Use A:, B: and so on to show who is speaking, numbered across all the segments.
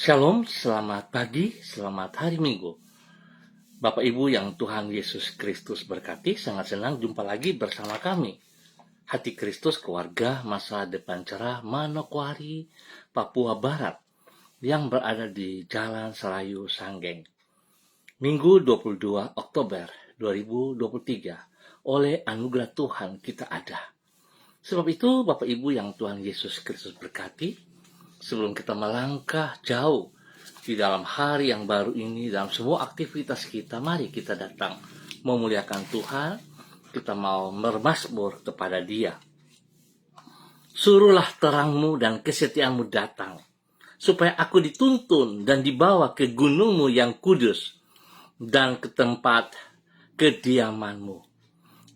A: Shalom, selamat pagi, selamat hari Minggu. Bapak Ibu yang Tuhan Yesus Kristus berkati, sangat senang jumpa lagi bersama kami. Hati Kristus Keluarga Masa Depan Cerah Manokwari, Papua Barat, yang berada di Jalan Serayu Sanggeng. Minggu 22 Oktober 2023, oleh anugerah Tuhan kita ada. Sebab itu Bapak Ibu yang Tuhan Yesus Kristus berkati, sebelum kita melangkah jauh di dalam hari yang baru ini, dalam semua aktivitas kita, mari kita datang memuliakan Tuhan. Kita mau bermazmur kepada Dia. Suruhlah terangmu dan kesetiaanmu datang, supaya aku dituntun dan dibawa ke gunungmu yang kudus dan ke tempat kediamanmu.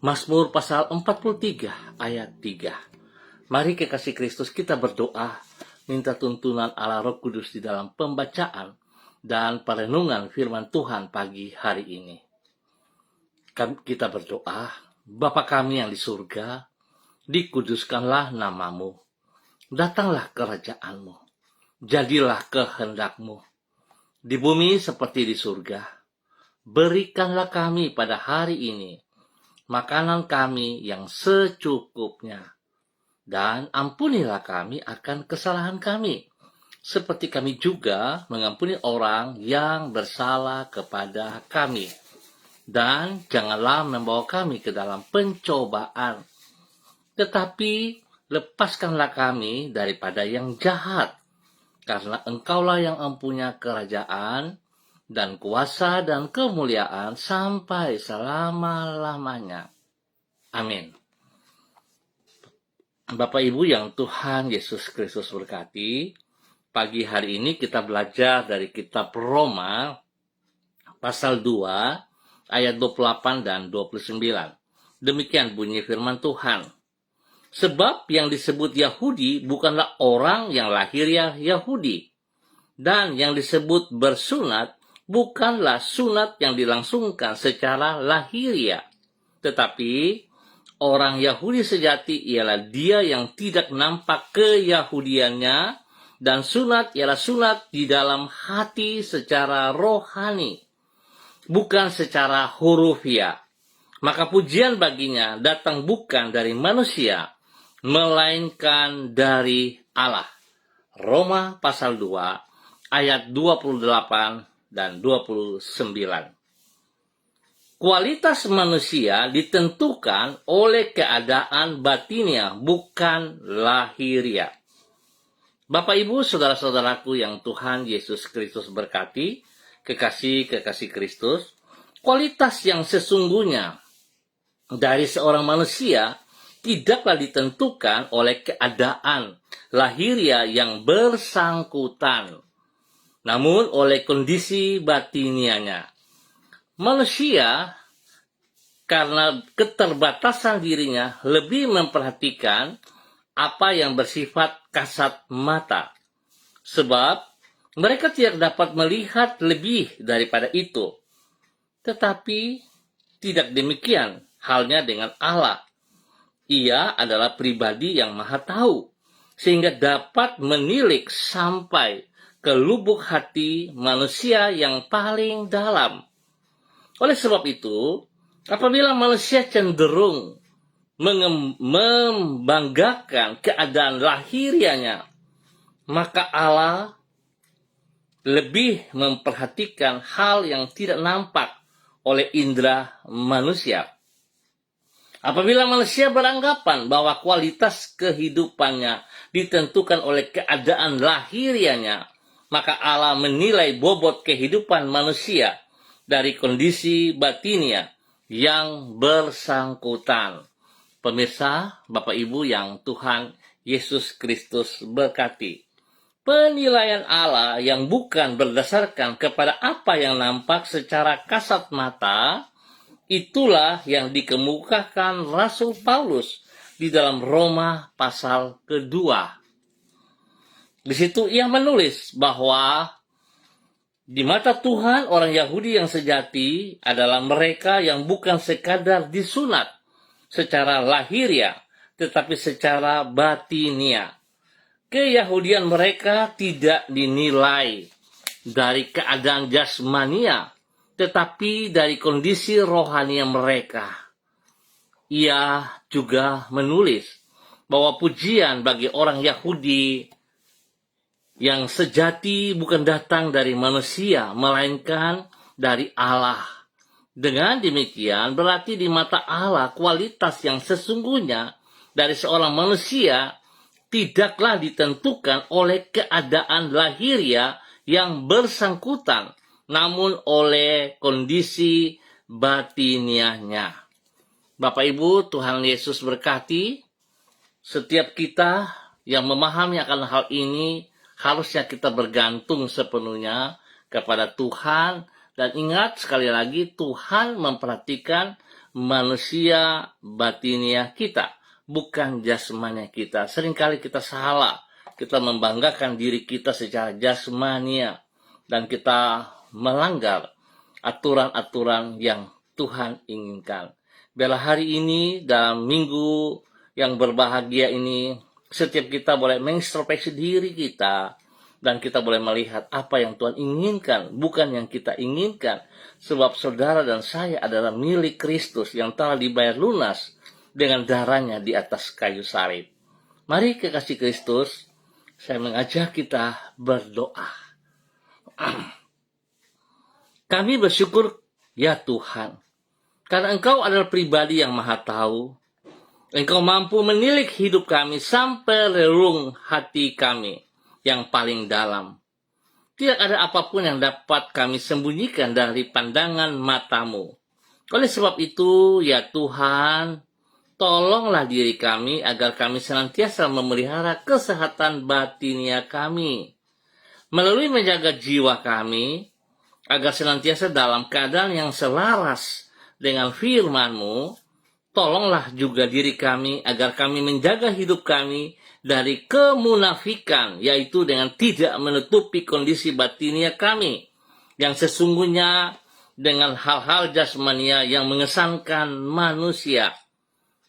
A: Mazmur pasal 43 ayat 3. Mari kekasih Kristus kita berdoa, minta tuntunan Allah Roh Kudus di dalam pembacaan dan perenungan firman Tuhan pagi hari ini. Kita berdoa, Bapa kami yang di surga, dikuduskanlah namamu. Datanglah kerajaanmu, jadilah kehendakmu, di bumi seperti di surga. Berikanlah kami pada hari ini makanan kami yang secukupnya. Dan ampunilah kami akan kesalahan kami, seperti kami juga mengampuni orang yang bersalah kepada kami. Dan janganlah membawa kami ke dalam pencobaan, tetapi lepaskanlah kami daripada yang jahat, karena Engkaulah yang mempunyai kerajaan dan kuasa dan kemuliaan sampai selama-lamanya. Amin. Bapak Ibu yang Tuhan Yesus Kristus berkati, pagi hari ini kita belajar dari kitab Roma pasal 2 ayat 28 dan 29. Demikian bunyi firman Tuhan. Sebab yang disebut Yahudi bukanlah orang yang lahiriah Yahudi, dan yang disebut bersunat bukanlah sunat yang dilangsungkan secara lahiriah, tetapi orang Yahudi sejati ialah dia yang tidak nampak keyahudiannya, dan sunat ialah sunat di dalam hati secara rohani, bukan secara hurufiah. Maka pujian baginya datang bukan dari manusia, melainkan dari Allah. Roma pasal 2 ayat 28 dan 29. Kualitas manusia ditentukan oleh keadaan batinia, bukan lahiriah. Bapak Ibu, saudara-saudaraku yang Tuhan Yesus Kristus berkati, kekasih-kekasih Kristus, kualitas yang sesungguhnya dari seorang manusia tidaklah ditentukan oleh keadaan lahiriah yang bersangkutan, namun oleh kondisi batinianya. Manusia, karena keterbatasan dirinya, lebih memperhatikan apa yang bersifat kasat mata, sebab mereka tidak dapat melihat lebih daripada itu. Tetapi tidak demikian halnya dengan Allah. Ia adalah pribadi yang maha tahu, sehingga dapat menilik sampai ke lubuk hati manusia yang paling dalam. Oleh sebab itu, apabila manusia cenderung membanggakan keadaan lahiriahnya, maka Allah lebih memperhatikan hal yang tidak nampak oleh indera manusia. Apabila manusia beranggapan bahwa kualitas kehidupannya ditentukan oleh keadaan lahiriahnya, maka Allah menilai bobot kehidupan manusia dari kondisi batinia yang bersangkutan. Pemirsa, Bapak Ibu yang Tuhan Yesus Kristus berkati, penilaian Allah yang bukan berdasarkan kepada apa yang nampak secara kasat mata, itulah yang dikemukakan Rasul Paulus di dalam Roma pasal kedua. Di situ ia menulis bahwa di mata Tuhan, orang Yahudi yang sejati adalah mereka yang bukan sekadar disunat secara lahiriah, tetapi secara batinia. Keyahudian mereka tidak dinilai dari keadaan jasmania, tetapi dari kondisi rohani mereka. Ia juga menulis bahwa pujian bagi orang Yahudi yang sejati bukan datang dari manusia, melainkan dari Allah. Dengan demikian, berarti di mata Allah kualitas yang sesungguhnya dari seorang manusia tidaklah ditentukan oleh keadaan lahiriah yang bersangkutan, namun oleh kondisi batiniahnya. Bapak Ibu, Tuhan Yesus berkati. Setiap kita yang memahami akan hal ini, harusnya kita bergantung sepenuhnya kepada Tuhan. Dan ingat sekali lagi, Tuhan memperhatikan manusia batiniah kita, bukan jasmania kita. Seringkali kita salah, kita membanggakan diri kita secara jasmania, dan kita melanggar aturan-aturan yang Tuhan inginkan. Biarlah hari ini, dalam minggu yang berbahagia ini, setiap kita boleh mengintrospeksi diri kita, dan kita boleh melihat apa yang Tuhan inginkan, bukan yang kita inginkan. Sebab saudara dan saya adalah milik Kristus yang telah dibayar lunas dengan darahnya di atas kayu salib. Mari kekasih Kristus, saya mengajak kita berdoa. Kami bersyukur, ya Tuhan, karena Engkau adalah pribadi yang maha tahu. Engkau mampu menilik hidup kami sampai relung hati kami yang paling dalam. Tidak ada apapun yang dapat kami sembunyikan dari pandangan matamu. Oleh sebab itu, ya Tuhan, tolonglah diri kami agar kami senantiasa memelihara kesehatan batiniah kami. Melalui menjaga jiwa kami, agar senantiasa dalam keadaan yang selaras dengan firman-Mu, tolonglah juga diri kami agar kami menjaga hidup kami dari kemunafikan, yaitu dengan tidak menutupi kondisi batiniah kami yang sesungguhnya dengan hal-hal jasmania yang mengesankan manusia.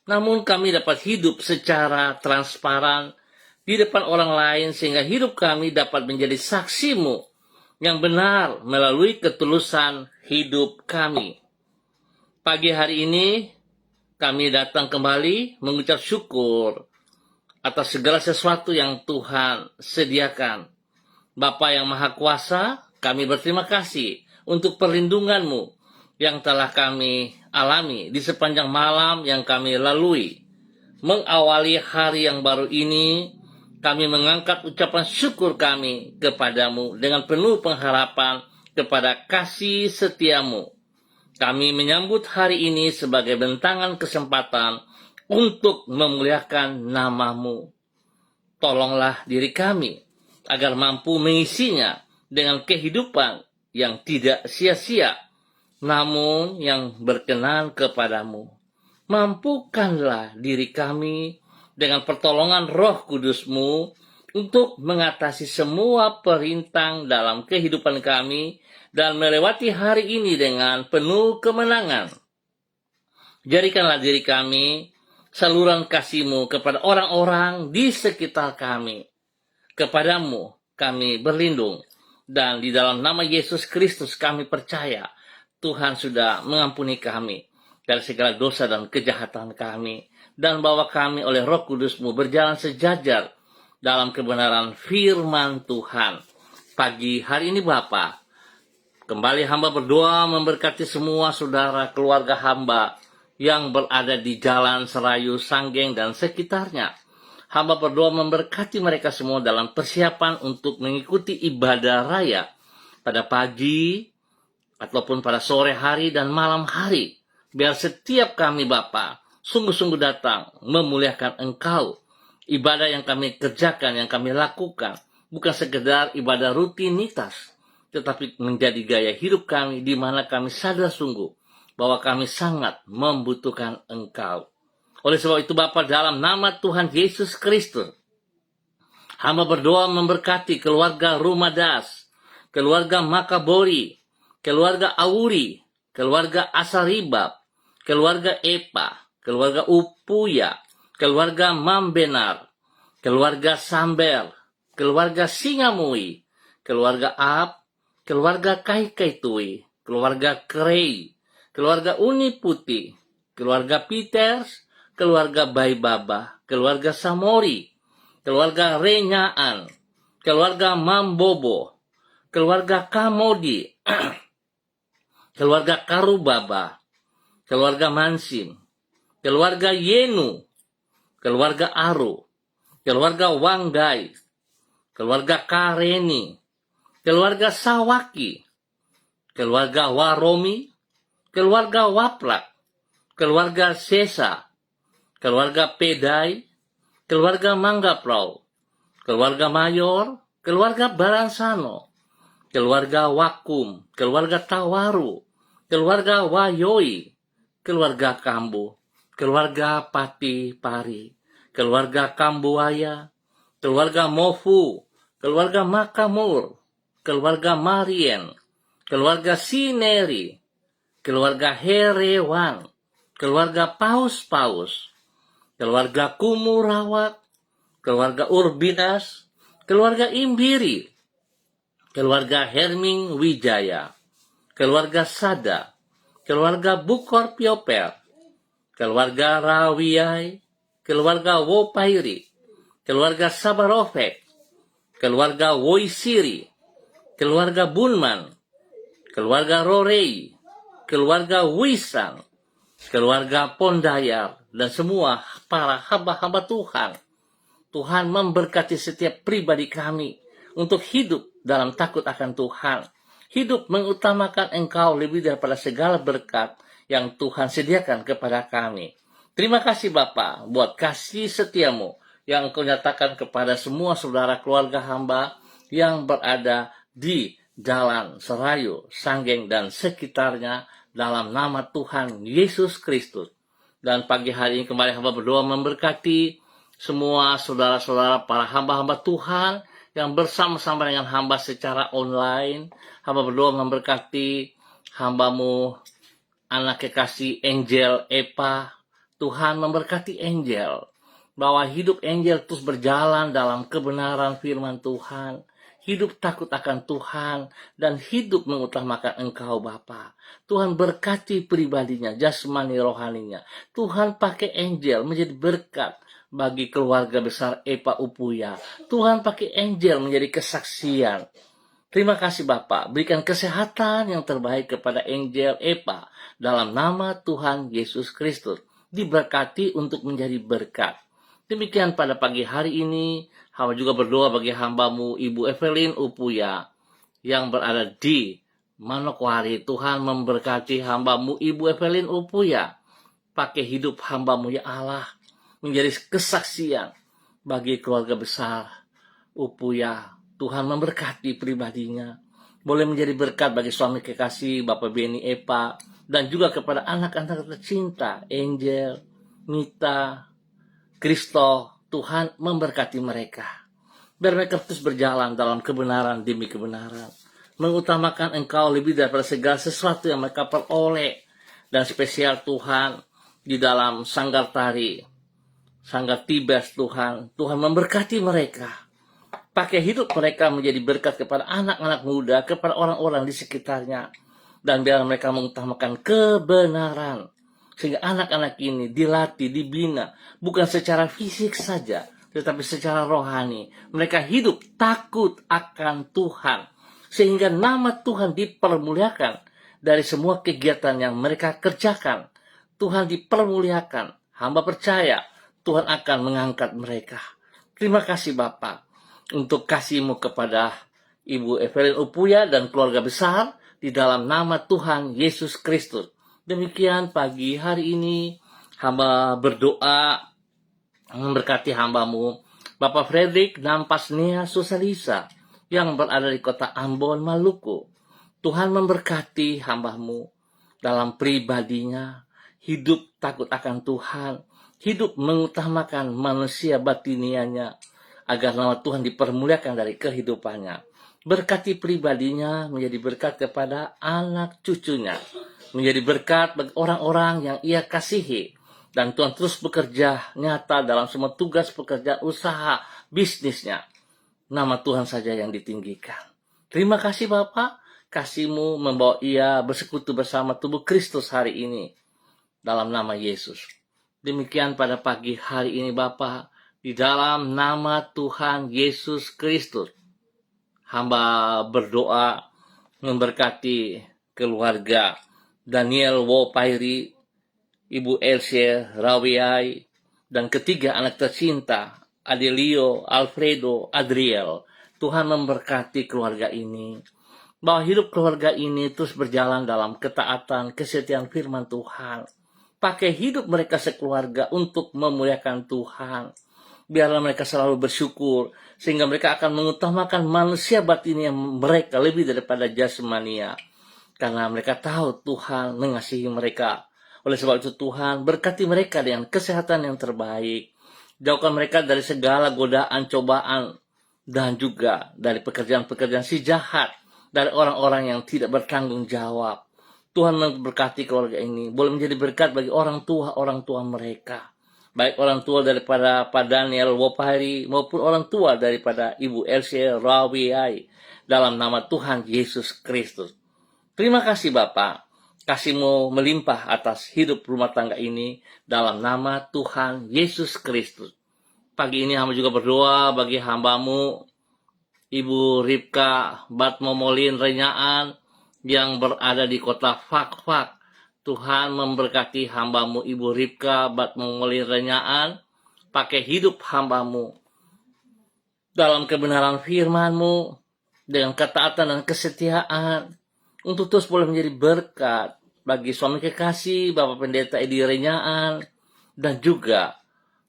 A: Namun kami dapat hidup secara transparan di depan orang lain, sehingga hidup kami dapat menjadi saksi-Mu yang benar melalui ketulusan hidup kami. Pagi hari ini kami datang kembali mengucap syukur atas segala sesuatu yang Tuhan sediakan. Bapa yang Maha Kuasa, kami berterima kasih untuk perlindungan-Mu yang telah kami alami di sepanjang malam yang kami lalui. Mengawali hari yang baru ini, kami mengangkat ucapan syukur kami kepadamu dengan penuh pengharapan kepada kasih setia-Mu. Kami menyambut hari ini sebagai bentangan kesempatan untuk memuliakan nama-Mu. Tolonglah diri kami agar mampu mengisinya dengan kehidupan yang tidak sia-sia, namun yang berkenan kepadamu. Mampukanlah diri kami dengan pertolongan Roh Kudus-Mu untuk mengatasi semua perintang dalam kehidupan kami dan melewati hari ini dengan penuh kemenangan. Jadikanlah diri kami saluran kasih-Mu kepada orang-orang di sekitar kami. Kepadamu kami berlindung, dan di dalam nama Yesus Kristus kami percaya Tuhan sudah mengampuni kami dari segala dosa dan kejahatan kami, dan bahwa kami oleh Roh Kudus-Mu berjalan sejajar dalam kebenaran firman Tuhan. Pagi hari ini Bapa, kembali hamba berdoa memberkati semua saudara keluarga hamba yang berada di Jalan Serayu, Sanggeng, dan sekitarnya. Hamba berdoa memberkati mereka semua dalam persiapan untuk mengikuti ibadah raya pada pagi, ataupun pada sore hari dan malam hari. Biar setiap kami Bapa sungguh-sungguh datang memuliakan Engkau. Ibadah yang kami kerjakan, yang kami lakukan, bukan sekedar ibadah rutinitas, tetapi menjadi gaya hidup kami di mana kami sadar sungguh bahwa kami sangat membutuhkan Engkau. Oleh sebab itu Bapa, dalam nama Tuhan Yesus Kristus, hamba berdoa memberkati keluarga Rumadas, keluarga Makabori, keluarga Auri, keluarga Asaribab, keluarga Epa, keluarga Upuya, keluarga Mambenar, keluarga Samber, keluarga Singamui, keluarga Ab, keluarga Kai Kai Tui, keluarga Krei, keluarga Uni Putih, keluarga Peters, keluarga Bai Baba, keluarga Samori, keluarga Renyaan, keluarga Mambobo, keluarga Kamodi, keluarga Karubaba, keluarga Mansim, keluarga Yenu, keluarga Aru, keluarga Wanggai, keluarga Kareni, keluarga Sawaki, keluarga Waromi, keluarga Waplak, keluarga Sesa, keluarga Pedai, keluarga Manggaplau, keluarga Mayor, keluarga Baransano, keluarga Wakum, keluarga Tawaru, keluarga Wayoi, keluarga Kambu, keluarga Pati Pari, keluarga Kambuaya, keluarga Mofu, keluarga Makamur, keluarga Marien, keluarga Sineri, keluarga Herewan, keluarga Paus-Paus, keluarga Kumurawak, keluarga Urbinas, keluarga Imbiri, keluarga Herming Wijaya, keluarga Sada, keluarga Bukor Pioper, keluarga Rawiai, keluarga Wopairi, keluarga Sabarofek, keluarga Woisiri, keluarga Bunman, keluarga Rorei, keluarga Wisang, keluarga Pondayar, dan semua para hamba-hamba Tuhan. Tuhan memberkati setiap pribadi kami untuk hidup dalam takut akan Tuhan. Hidup mengutamakan Engkau lebih daripada segala berkat yang Tuhan sediakan kepada kami. Terima kasih Bapa buat kasih setiamu yang Engkau nyatakan kepada semua saudara keluarga hamba yang berada di Jalan Serayu, Sanggeng, dan sekitarnya dalam nama Tuhan Yesus Kristus. Dan pagi hari ini kembali hamba berdoa memberkati semua saudara-saudara para hamba-hamba Tuhan yang bersama-sama dengan hamba secara online. Hamba berdoa memberkati hambamu anak kekasih Angel Epa. Tuhan memberkati Angel, bahwa hidup Angel terus berjalan dalam kebenaran firman Tuhan, hidup takut akan Tuhan, dan hidup mengutamakan Engkau Bapa. Tuhan berkati pribadinya, jasmani rohaninya. Tuhan pakai Angel menjadi berkat bagi keluarga besar Epa Upuya. Tuhan pakai Angel menjadi kesaksian. Terima kasih Bapak, berikan kesehatan yang terbaik kepada Angel Epa dalam nama Tuhan Yesus Kristus. Diberkati untuk menjadi berkat. Demikian pada pagi hari ini, hamba juga berdoa bagi hambamu Ibu Evelyn Upuya yang berada di Manokwari. Tuhan memberkati hambamu Ibu Evelyn Upuya. Pakai hidup hambamu ya Allah menjadi kesaksian bagi keluarga besar Upuya. Tuhan memberkati pribadinya. Boleh menjadi berkat bagi suami kekasih Bapak Beni Epa, dan juga kepada anak-anak tercinta Angel, Mita, Kristo. Tuhan memberkati mereka. Biar mereka terus berjalan dalam kebenaran demi kebenaran. Mengutamakan Engkau lebih daripada segala sesuatu yang mereka peroleh. Dan spesial Tuhan di dalam sanggar tari, sanggar Tibes Tuhan. Tuhan memberkati mereka. Pakai hidup mereka menjadi berkat kepada anak-anak muda, kepada orang-orang di sekitarnya. Dan biar mereka mengutamakan kebenaran. Sehingga anak-anak ini dilatih, dibina. Bukan secara fisik saja, tetapi secara rohani. Mereka hidup takut akan Tuhan. Sehingga nama Tuhan dipermuliakan dari semua kegiatan yang mereka kerjakan. Tuhan dipermuliakan. Hamba percaya Tuhan akan mengangkat mereka. Terima kasih Bapak untuk kasih-Mu kepada Ibu Evelyn Upuya dan keluarga besar di dalam nama Tuhan Yesus Kristus. Demikian pagi hari ini hamba berdoa memberkati hambamu Bapak Frederick Nampasnia Susalisa yang berada di kota Ambon, Maluku. Tuhan memberkati hambamu dalam pribadinya, hidup takut akan Tuhan, hidup mengutamakan manusia batinianya, agar nama Tuhan dipermuliakan dari kehidupannya. Berkati pribadinya menjadi berkat kepada anak cucunya, menjadi berkat bagi orang-orang yang ia kasihi. Dan Tuhan terus bekerja nyata dalam semua tugas pekerjaan usaha bisnisnya. Nama Tuhan saja yang ditinggikan. Terima kasih Bapak. kasih-Mu membawa ia bersekutu bersama tubuh Kristus hari ini. Dalam nama Yesus. Demikian pada pagi hari ini Bapa, di dalam nama Tuhan Yesus Kristus. Hamba berdoa memberkati keluarga Daniel Wopairi, Ibu Elsie Rawiai, dan ketiga anak tercinta, Adelio, Alfredo, Adriel. Tuhan memberkati keluarga ini. Bahwa hidup keluarga ini terus berjalan dalam ketaatan, kesetiaan firman Tuhan. Pakai hidup mereka sekeluarga untuk memuliakan Tuhan. Biarlah mereka selalu bersyukur, sehingga mereka akan mengutamakan manusia batinnya mereka lebih daripada jasmania. Karena mereka tahu Tuhan mengasihi mereka. Oleh sebab itu Tuhan berkati mereka dengan kesehatan yang terbaik. Jauhkan mereka dari segala godaan, cobaan, dan juga dari pekerjaan-pekerjaan si jahat, dari orang-orang yang tidak bertanggung jawab. Tuhan memberkati keluarga ini, boleh menjadi berkat bagi orang tua mereka. Baik orang tua daripada Pak Daniel Wopairi maupun orang tua daripada Ibu Elsie Rawiai. Dalam nama Tuhan Yesus Kristus. Terima kasih Bapak. Kasih-Mu melimpah atas hidup rumah tangga ini dalam nama Tuhan Yesus Kristus. Pagi ini hamba juga berdoa bagi hamba-Mu, Ibu Ripka Batmomolin Renyaan, yang berada di kota Fakfak. Tuhan memberkati hamba-Mu Ibu Ripka Batmomolin Renyaan. Pakai hidup hamba-Mu dalam kebenaran firman-Mu, dengan ketaatan dan kesetiaan, untuk terus boleh menjadi berkat bagi suami kekasih Bapak Pendeta Edi Renyaan, dan juga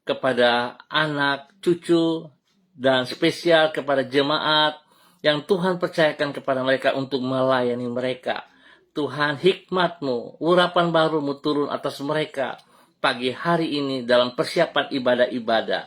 A: kepada anak, cucu, dan spesial kepada jemaat yang Tuhan percayakan kepada mereka untuk melayani mereka. Tuhan, hikmat-Mu, urapan baru-Mu turun atas mereka pagi hari ini dalam persiapan ibadah-ibadah.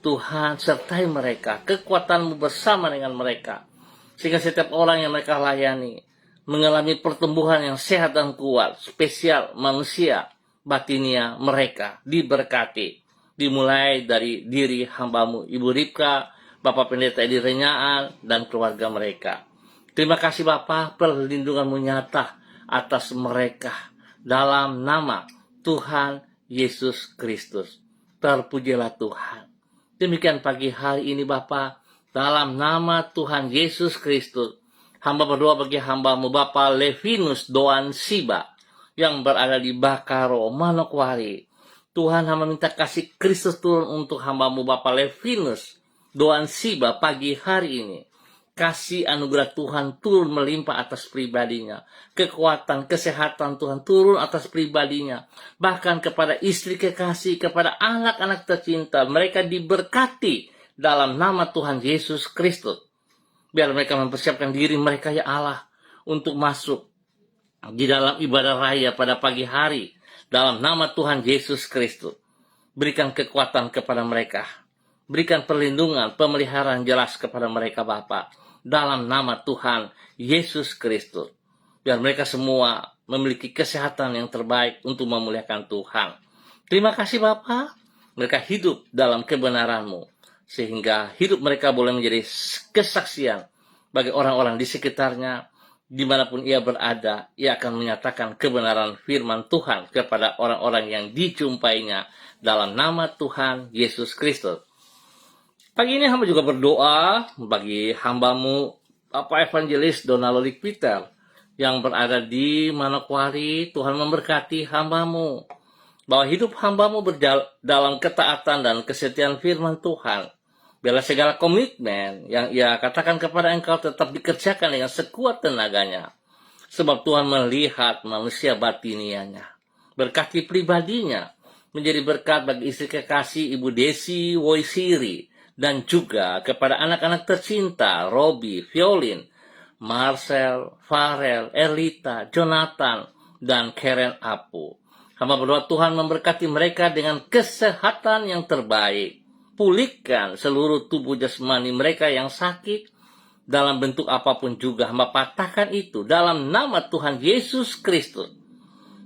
A: Tuhan, sertai mereka, kekuatan-Mu bersama dengan mereka, sehingga setiap orang yang mereka layani mengalami pertumbuhan yang sehat dan kuat, spesial manusia batinia mereka diberkati. Dimulai dari diri hamba-Mu Ibu Ripka, Bapak Pendeta Edi Renyaan, dan keluarga mereka. Terima kasih Bapak, perlindungan-Mu nyata atas mereka dalam nama Tuhan Yesus Kristus. Terpujilah Tuhan. Demikian pagi hari ini Bapak, dalam nama Tuhan Yesus Kristus, hamba berdoa bagi hamba-Mu Bapak Levinus Doan Siba yang berada di Bakaro, Manokwari. Tuhan, hamba minta kasih Kristus turun untuk hamba-Mu Bapak Levinus Doan Siba pagi hari ini. Kasih anugerah Tuhan turun melimpah atas pribadinya. Kekuatan, kesehatan Tuhan turun atas pribadinya. Bahkan kepada istri kekasih, kepada anak-anak tercinta. Mereka diberkati dalam nama Tuhan Yesus Kristus. Biar mereka mempersiapkan diri mereka ya Allah untuk masuk di dalam ibadah raya pada pagi hari. Dalam nama Tuhan Yesus Kristus. Berikan kekuatan kepada mereka. Berikan perlindungan, pemeliharaan jelas kepada mereka Bapa. Dalam nama Tuhan Yesus Kristus. Biar mereka semua memiliki kesehatan yang terbaik untuk memuliakan Tuhan. Terima kasih Bapa. Mereka hidup dalam kebenaran-Mu. Sehingga hidup mereka boleh menjadi kesaksian bagi orang-orang di sekitarnya. Dimanapun ia berada, ia akan menyatakan kebenaran firman Tuhan kepada orang-orang yang dijumpainya dalam nama Tuhan Yesus Kristus. Pagi ini hamba juga berdoa bagi hamba-Mu Bapak Evangelis Donalolik Peter yang berada di Manokwari. Tuhan memberkati hamba-Mu, bahwa hidup hamba-Mu dalam ketaatan dan kesetiaan firman Tuhan. Biarlah segala komitmen yang ia katakan kepada Engkau tetap dikerjakan dengan sekuat tenaganya. Sebab Tuhan melihat manusia batinianya. Berkati pribadinya. Menjadi berkat bagi istri kekasih Ibu Desi Woisiri. Dan juga kepada anak-anak tercinta Robi, Violin, Marcel, Farel, Erlita, Jonathan, dan Karen Apu. Hamba berdoa Tuhan memberkati mereka dengan kesehatan yang terbaik. Pulihkan seluruh tubuh jasmani mereka yang sakit dalam bentuk apapun juga. Hamba patahkan itu dalam nama Tuhan Yesus Kristus.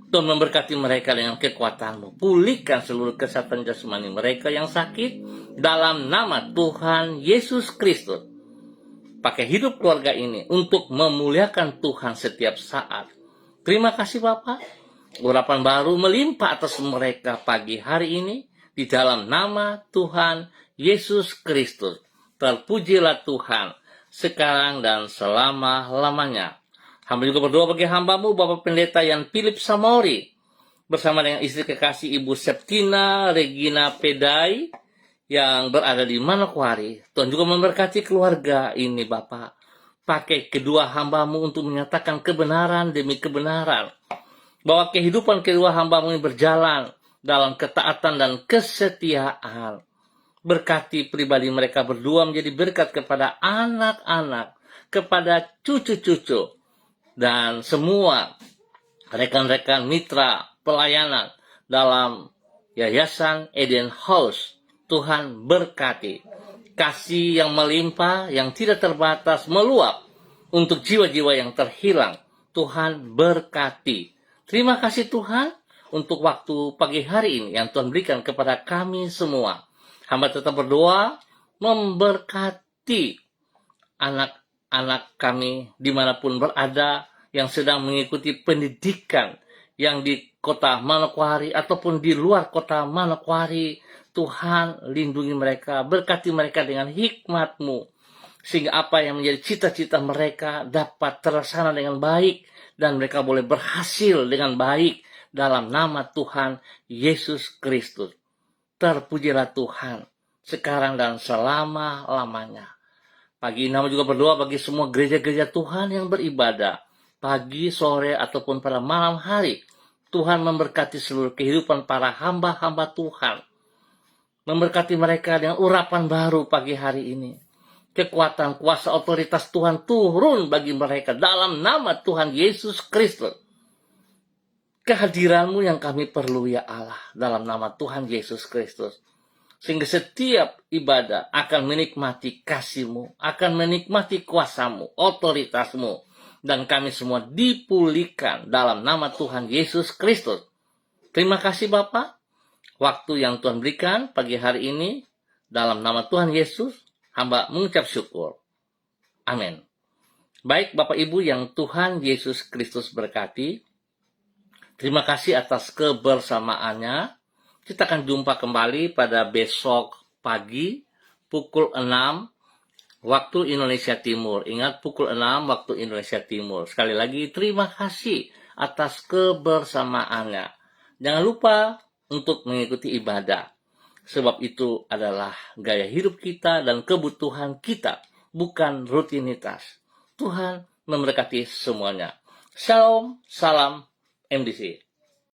A: Tuhan memberkati mereka dengan kekuatan-Mu. Pulihkan seluruh kesehatan jasmani mereka yang sakit dalam nama Tuhan Yesus Kristus. pakai hidup keluarga ini untuk memuliakan Tuhan setiap saat. Terima kasih Bapak. Urapan baru melimpah atas mereka pagi hari ini di dalam nama Tuhan Yesus Kristus. Terpujilah Tuhan sekarang dan selama-lamanya. Hamba juga berdoa bagi hambamu Bapak Pendeta Yan Philip Samori bersama dengan istri kekasih Ibu Septina Regina Pedai yang berada di Manokwari. Tuhan juga memberkati keluarga ini Bapak. Pakai kedua hambamu untuk menyatakan kebenaran demi kebenaran. Bahwa kehidupan kedua hambamu ini berjalan dalam ketaatan dan kesetiaan. Berkati pribadi mereka berdua menjadi berkat kepada anak-anak, kepada cucu-cucu, dan semua rekan-rekan mitra pelayanan dalam Yayasan Eden House. Tuhan berkati. Kasih yang melimpah, yang tidak terbatas, meluap untuk jiwa-jiwa yang terhilang. Tuhan berkati. Terima kasih Tuhan untuk waktu pagi hari ini yang Tuhan berikan kepada kami semua. Hamba tetap berdoa memberkati anak-anak kami dimanapun berada yang sedang mengikuti pendidikan yang di kota Manokwari ataupun di luar kota Manokwari. Tuhan lindungi mereka, berkati mereka dengan hikmat-Mu, sehingga apa yang menjadi cita-cita mereka dapat terlaksana dengan baik dan mereka boleh berhasil dengan baik dalam nama Tuhan Yesus Kristus. Terpujilah Tuhan sekarang dan selama-lamanya. Pagi ini hamba juga berdoa bagi semua gereja-gereja Tuhan yang beribadah pagi, sore, ataupun pada malam hari. Tuhan memberkati seluruh kehidupan para hamba-hamba Tuhan. Memberkati mereka dengan urapan baru pagi hari ini. Kekuatan, kuasa, otoritas Tuhan turun bagi mereka dalam nama Tuhan Yesus Kristus. Kehadiran-Mu yang kami perlu ya Allah dalam nama Tuhan Yesus Kristus. Sehingga setiap ibadah akan menikmati kasih-Mu, akan menikmati kuasa-Mu, otoritas-Mu. Dan kami semua dipulihkan dalam nama Tuhan Yesus Kristus. Terima kasih Bapak. Waktu yang Tuhan berikan pagi hari ini, dalam nama Tuhan Yesus, hamba mengucap syukur. Amin. Baik Bapak Ibu yang Tuhan Yesus Kristus berkati, terima kasih atas kebersamaannya. Kita akan jumpa kembali pada besok pagi, pukul 6, waktu Indonesia Timur. Ingat, pukul 6, waktu Indonesia Timur. Sekali lagi, terima kasih atas kebersamaannya. Jangan lupa untuk mengikuti ibadah. Sebab itu adalah gaya hidup kita dan kebutuhan kita, bukan rutinitas. Tuhan memberkati semuanya. Shalom, salam MDC.